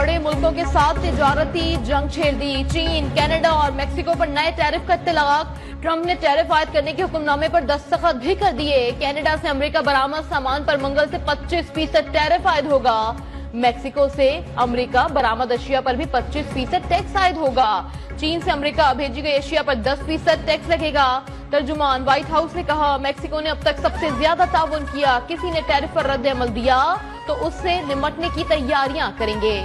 बड़े मुल्कों के साथ तिजारती जंग छेड़ दी। चीन, कनाडा और मेक्सिको पर नए टैरिफ का इत्तलाक। ट्रंप ने टैरिफ आयद करने के हुक्मनामे पर दस्तखत भी कर दिए। कनाडा से अमेरिका बरामद सामान पर मंगल से 25% टैरिफ आयद होगा। मेक्सिको से अमेरिका बरामद अशिया पर भी 25% टैक्स आयद होगा। चीन से अमेरिका भेजी गई अशिया पर 10% टैक्स लगेगा। तर्जुमान व्हाइट हाउस ने कहा, मेक्सिको ने अब तक सबसे ज्यादा ताउन किया। किसी ने टैरिफ पर रद्द अमल दिया तो उससे निपटने की तैयारियां करेंगे।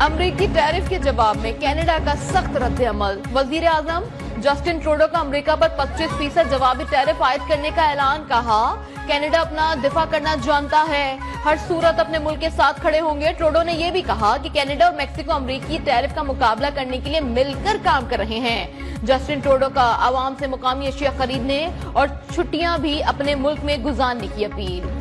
अमरीकी टैरिफ के जवाब में कनाडा का सख्त रद्द अमल। वजीर आजम जस्टिन ट्रूडो का अमेरिका पर 25% जवाबी टैरिफ आयद करने का ऐलान। कहा, कनाडा अपना दिफा करना जानता है, हर सूरत अपने मुल्क के साथ खड़े होंगे। ट्रूडो ने यह भी कहा कि कनाडा और मेक्सिको अमरीकी टैरिफ का मुकाबला करने के लिए मिलकर काम कर रहे हैं। जस्टिन ट्रूडो का आवाम से मुकामी अशिया खरीदने और छुट्टियां भी अपने मुल्क में गुजारने की अपील।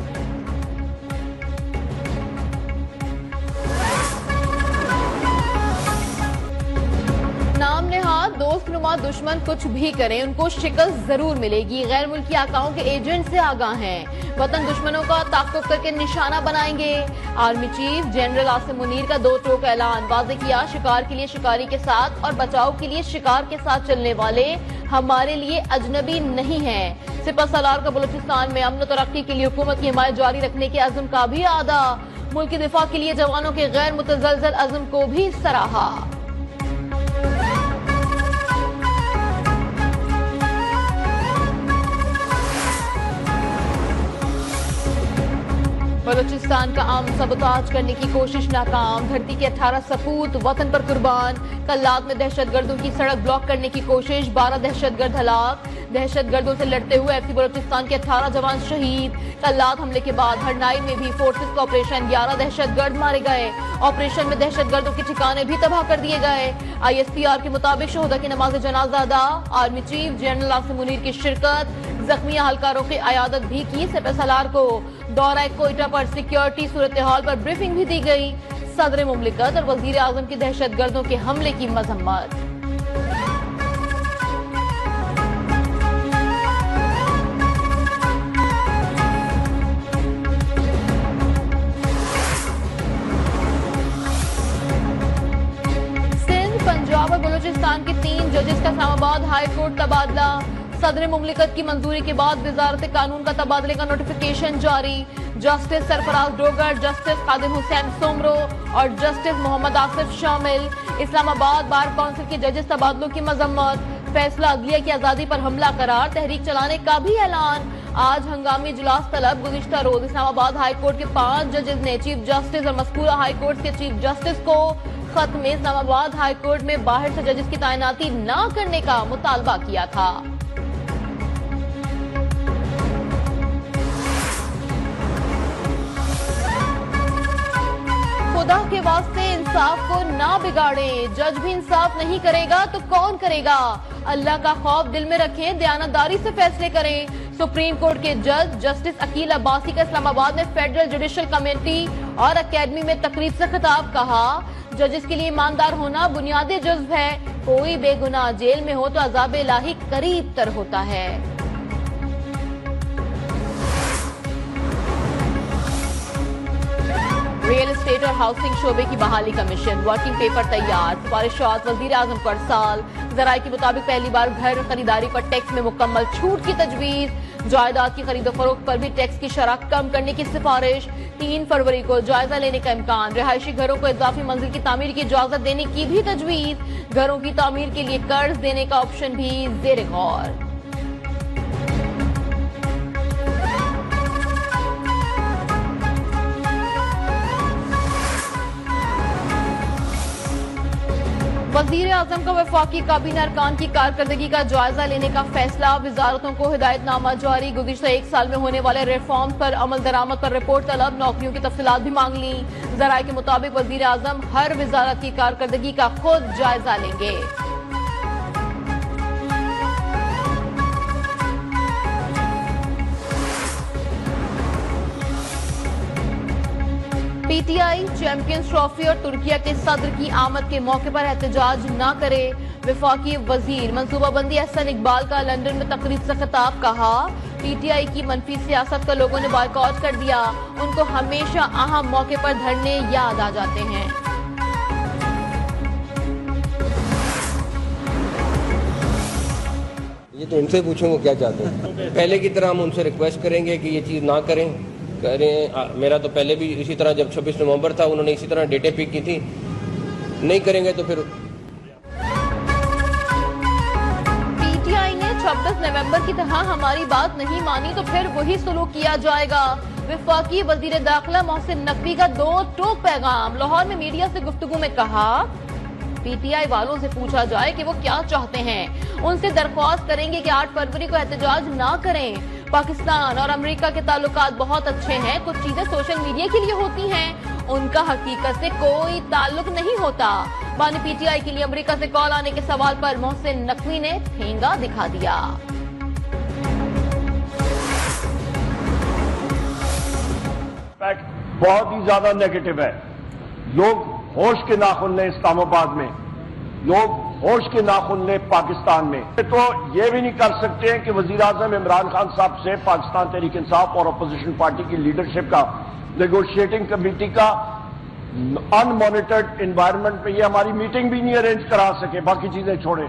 नाम नेहाद दोस्तनुमा दुश्मन कुछ भी करें, उनको शिकस्त जरूर मिलेगी। गैर मुल्की आकाओं के एजेंट से आगाह हैं। वतन दुश्मनों का ताक़ुब करके निशाना बनाएंगे। Army chief general Asim Munir का 2 टोक ऐलान। वाज़ेह किया, शिकार के लिए शिकारी के साथ और बचाव के लिए शिकार के साथ चलने वाले हमारे लिए अजनबी नहीं हैं। सिपह सलार का बलूचिस्तान में अमन तरक्की के लिए हुकूमत की हिमायत जारी रखने के अज़्म का भी आदा। मुल्क की दिफा के लिए जवानों के गैर मुतज़लज़ल अज़्म को भी सराहा। बलूचिस्तान का अमन सबताज करने की कोशिश नाकाम। धरती के 18 सपूत वतन पर कुर्बान। कल्लात में दहशतगर्दों की सड़क ब्लॉक करने की कोशिश, 12 दहशतगर्द हलाक। दहशतगर्दों से लड़ते हुए एफसी बलूचिस्तान के 18 जवान शहीद। कल्लात हमले के बाद हरनाई में भी फोर्सेस का ऑपरेशन, 11 दहशतगर्द मारे गए। ऑपरेशन में दहशतगर्दों के ठिकाने भी तबाह कर दिए गए। ISPR के मुताबिक शोहदा की नमाज जनाजा अदा। Army chief general Asim Munir की शिरकत। जख्मी हल्कारों की अयादत भी की। सिपह सलार को दौरा कोयटा पर सिक्योरिटी सूरत हाल पर ब्रीफिंग भी दी गई। सदर मुमलिकत और वजीर आजम की दहशतगर्दों के हमले की मजम्मत। सिंध, पंजाब और बलूचिस्तान के 3 जजेस का इस्लामाबाद हाई कोर्ट तबादला। सदर मुमलिकत की मंजूरी के बाद वजारत कानून का तबादले का नोटिफिकेशन जारी। जस्टिस सरफराज डोगर, जस्टिस कादिर हुसैन सोमरो और जस्टिस मोहम्मद आसिफ शामिल। इस्लामाबाद बार काउंसिल के जजेस तबादलों की मजम्मत। फैसला अदलिया की आजादी पर हमला करार, तहरीक चलाने का भी ऐलान। आज हंगामी इजलास तलब। गुज़िश्ता रोज इस्लामाबाद हाई कोर्ट के 5 जजेस ने चीफ जस्टिस और मज़कूरा हाई कोर्ट के चीफ जस्टिस को खत में इस्लामाबाद हाई कोर्ट में बाहर से जजेस की तैनाती न करने का मुतालबा किया था। खुदा के वास्ते इंसाफ को ना बिगाड़ें। जज भी इंसाफ नहीं करेगा तो कौन करेगा? अल्लाह का खौफ दिल में रखें, दयानतदारी से फैसले करें। सुप्रीम कोर्ट के जज जस्टिस अकील अब्बासी का इस्लामाबाद में फेडरल जुडिशल कमेटी और अकेडमी में तकरीब से खिताब। कहा, जजेस के लिए ईमानदार होना बुनियादी जुज़्व है। कोई बेगुनाह जेल में हो तो अज़ाब इलाही करीब तर होता है। रियल एस्टेट और हाउसिंग शोबे की बहाली का मिशन, वर्किंग पेपर तैयार। सिफारिशात वजीर आजम को अरसाल। जराये के मुताबिक पहली बार घर खरीदारी पर टैक्स में मुकम्मल छूट की तजवीज। जायदाद की खरीदो फरोख्त पर भी टैक्स की शरह कम करने की सिफारिश। 3 फरवरी को जायजा लेने का इम्कान। रिहायशी घरों को इजाफी मंजिल की तामीर की इजाजत देने की भी तजवीज। घरों की तामीर के लिए कर्ज देने का ऑप्शन भी जेर गौर। वजीर आजम का वफाकी काबीना अरकान की कारकर्दगी का जायजा लेने का फैसला। वजारतों को हिदायतनामा जारी। गुज़िश्ता 1 साल में होने वाले रिफॉर्म पर अमल दरामद पर रिपोर्ट तलब। नौकरियों की तफसीलात भी मांग ली। जराये के मुताबिक वजीर आजम हर वजारत की कारकर्दगी का खुद जायजा लेंगे। पीटीआई चैंपियंस ट्रॉफी और तुर्किया के सदर की आमद के मौके पर एहतजाज न करे। वफाकी वजीर मंसूबाबंदी एहसन इकबाल का लंदन में तकरीब से खिताब। कहा, पीटीआई की मनफी सियासत का लोगों ने बॉयकॉट कर दिया। उनको हमेशा अहम मौके पर धरने याद आ जाते हैं। ये तो उनसे पूछो वो क्या चाहते हैं। पहले की तरह हम उनसे रिक्वेस्ट करेंगे कि ये चीज़ ना करें। मेरा तो पहले भी इसी तरह, जब 26 नवंबर था उन्होंने इसी तरह डेटें पिक की थी। नहीं करेंगे तो फिर पीटीआई ने 26 नवंबर की तरह हमारी बात नहीं मानी तो फिर वही सुलूक किया जाएगा। वफाकी वजीर दाखिला मोहसिन नकवी का दो टोक पैगाम। लाहौर में मीडिया से गुफ्तगू में कहा, पीटीआई वालों से पूछा जाए कि वो क्या चाहते हैं। उनसे दरख्वास्त करेंगे कि 8 फरवरी को एहतजाज ना करें। पाकिस्तान और अमेरिका के ताल्लुकात बहुत अच्छे हैं। कुछ चीजें सोशल मीडिया के लिए होती हैं, उनका हकीकत से कोई ताल्लुक नहीं होता। बानी पीटीआई के लिए अमेरिका से कॉल आने के सवाल पर मोहसिन नकवी ने ठेंगा दिखा दिया। बहुत ही ज्यादा नेगेटिव है। लोग होश के नाखून लें इस्लामाबाद में, लोग होश के नाखून लें पाकिस्तान में। तो ये भी नहीं कर सकते हैं कि वजीर आजम इमरान खान साहब से पाकिस्तान तहरीक इंसाफ और अपोजिशन पार्टी की लीडरशिप का, नेगोशिएटिंग कमेटी का अनमॉनिटर्ड एनवायरनमेंट में ये हमारी मीटिंग भी नहीं अरेंज करा सके। बाकी चीजें छोड़ें।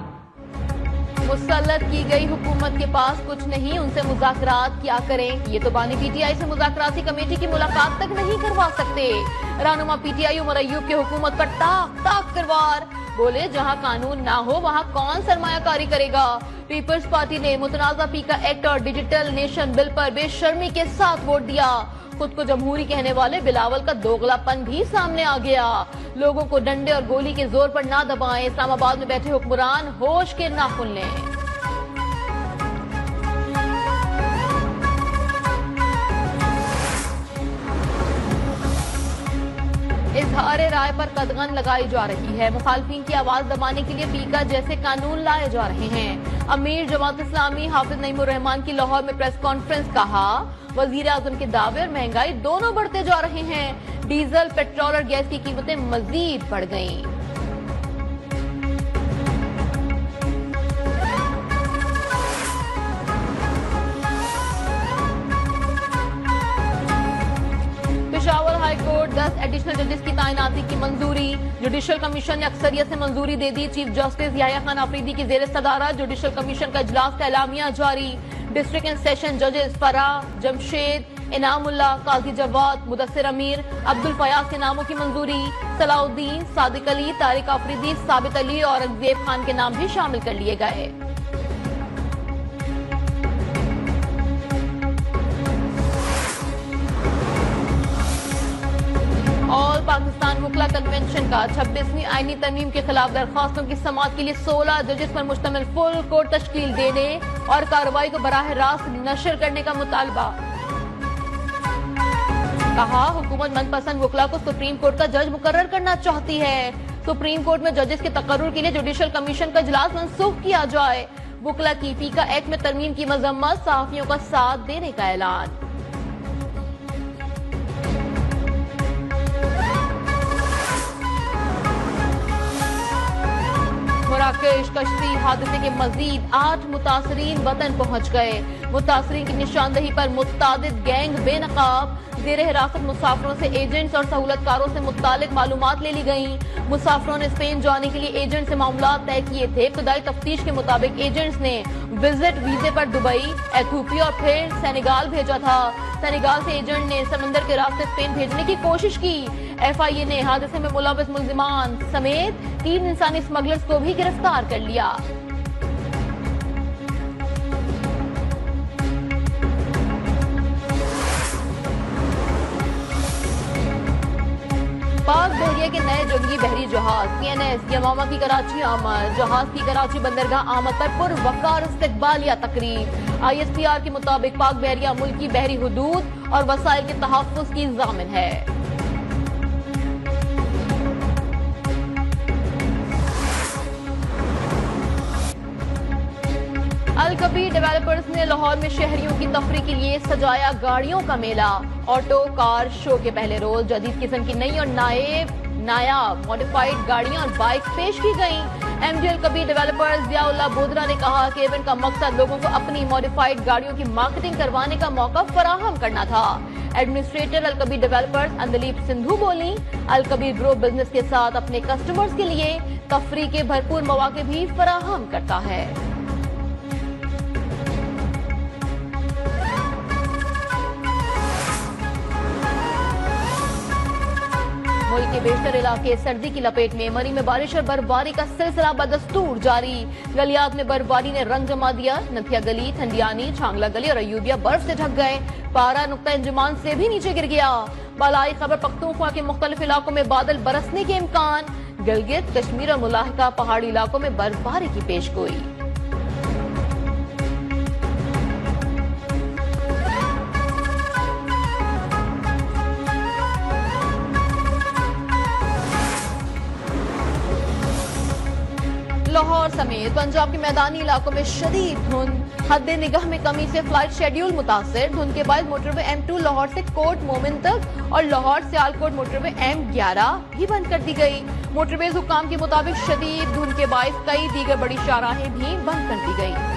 मुसल्लत की गई हुकूमत के पास कुछ नहीं, उनसे मुज़ाकरात क्या करें। ये तो बानी पीटीआई से मुज़ाकराती कमेटी की मुलाकात तक नहीं करवा सकते। रहनुमा पीटीआई उमर अय्यूब की हुकूमत पर ताक ताक करवार। बोले, जहां कानून ना हो वहां कौन सरमायाकारी करेगा। पीपल्स पार्टी ने मुतनाज़ा पीका एक्ट और डिजिटल नेशन बिल पर बेशर्मी के साथ वोट दिया। खुद को जमहूरी कहने वाले बिलावल का दोगलापन भी सामने आ गया। लोगों को डंडे और गोली के जोर पर ना दबाएं। इस्लामाबाद में बैठे हुक्मरान होश के नाखून लें। इजहार राय पर कदगन लगाई जा रही है। मुखालफिन की आवाज दबाने के लिए पीका जैसे कानून लाए जा रहे हैं। अमीर जमात इस्लामी हाफिज नईमुर रहमान की लाहौर में प्रेस कॉन्फ्रेंस। कहा, वजीर आजम के दावे और महंगाई दोनों बढ़ते जा रहे हैं। डीजल, पेट्रोल और गैस की कीमतें मजीद बढ़ गईं। पेशावर हाई कोर्ट 10 एडिशनल जजेस की तैनाती की मंजूरी। जुडिशल कमीशन ने अक्सरियत से मंजूरी दे दी। चीफ जस्टिस याह्या खान आफरीदी की जेर सदारत जुडिशल कमीशन का इजलास का एलामिया जारी। डिस्ट्रिक्ट एंड सेशन जजेस फराह, जमशेद, इनामुल्लाह, काजी जवाद, मुदस्सिर अमीर, अब्दुल फयाज के नामों की मंजूरी। सलाउद्दीन, सादिक अली, तारिक आफरीदी, साबित अली और औरंगजेब खान के नाम भी शामिल कर लिए गए। ऑल पाकिस्तान वकला कन्वेंशन का 26वीं आईनी तरमीम के खिलाफ दरखास्तों की समाअत के लिए 16 जजेस पर मुश्तमिल फुल कोर्ट तश्कील देने और कार्रवाई को बराह रास्त नशर करने का मुतालबा। कहा, हुकूमत मनपसंद वकला को सुप्रीम कोर्ट का जज मुकर्रर करना चाहती है। सुप्रीम कोर्ट में जजेस के तकर्रुर के लिए जुडिशल कमीशन का इजलास मनसूख किया जाए। वकला की पीका एक्ट में तरमीम की मजम्मत, सहाफियों का साथ देने का ऐलान। मराकेश कश्ती हादसे के मजीद 8 मुतासरीन वतन पहुंच गए। मुतासरीन की निशानदही पर मुत्तादिद गैंग बेनकाब। जेर हिरासत मुसाफिरों से एजेंट्स और सहूलतकारों से मुतालिक मालूमात ले ली गई। मुसाफिरों ने स्पेन जाने के लिए एजेंट से मामलात तय किए थे। इब्तदाई तफ्तीश के मुताबिक एजेंट्स ने विजिट वीजे पर दुबई, एथियोपिया और फिर सेनेगाल भेजा था। सेनेगाल से एजेंट ने समंदर के रास्ते स्पेन भेजने की कोशिश की। FIA ने हादसे में मुलविस मुल्जिमान समेत 3 इंसानी स्मगलर्स को भी गिरफ्तार कर लिया। पाक बहरिया के नए जंगी बहरी जहाज PNS यमामा की कराची आमद। जहाज की कराची बंदरगाह आमद पर पुरवकार इस्तकबालिया तकरीब। ISPR के मुताबिक पाक बहरिया मुल्क की बहरी हुदूद और वसाइल के तहफ़्फ़ुज़ की ज़ामिन है। अल अलकबीर डेवलपर्स ने लाहौर में शहरियों की तफरीह के लिए सजाया गाड़ियों का मेला। ऑटो कार शो के पहले रोज जदीद किस्म की नई और नायाब मॉडिफाइड गाड़ियां और बाइक पेश की गईं। एमडी अलकबीर डेवलपर्स जियाउल्लाह बोदरा ने कहा कि इवेंट का मकसद लोगों को अपनी मॉडिफाइड गाड़ियों की मार्केटिंग करवाने का मौका फराहम करना था। एडमिनिस्ट्रेटर अलकबीर डेवलपर्स अंदलीप सिंधु बोली, अलकबीर ग्रुप बिजनेस के साथ अपने कस्टमर्स के लिए तफरीह के भरपूर मौके भी फराहम करता है। मुल्क के बेशतर इलाके सर्दी की लपेट में। मरी में बारिश और बर्फबारी का सिलसिला बदस्तूर जारी। गलियात में बर्फबारी ने रंग जमा दिया। नथिया गली, ठंडियानी, छांगला गली और अयूबिया बर्फ से ढक गए। पारा नुक्ता इंजमान से भी नीचे गिर गया। बालाई खबर पख्तूनख्वा के मुख्तलिफ इलाकों में बादल बरसने के इम्कान। गिलगित, कश्मीर और मुलाहिका पहाड़ी इलाकों में बर्फबारी की पेशगोई। लाहौर समेत पंजाब के मैदानी इलाकों में शदीद धुंध। हद निगाह में कमी से फ्लाइट शेड्यूल मुतासिर। धुंध के बाद मोटरवे M2 लाहौर से कोट मोमिन तक और लाहौर से आलकोट मोटरवे M11 भी बंद कर दी गई। मोटरवेज हुक्काम के मुताबिक शदीद धुंध के बायस कई दीगर बड़ी शाहराहें भी बंद कर दी गई।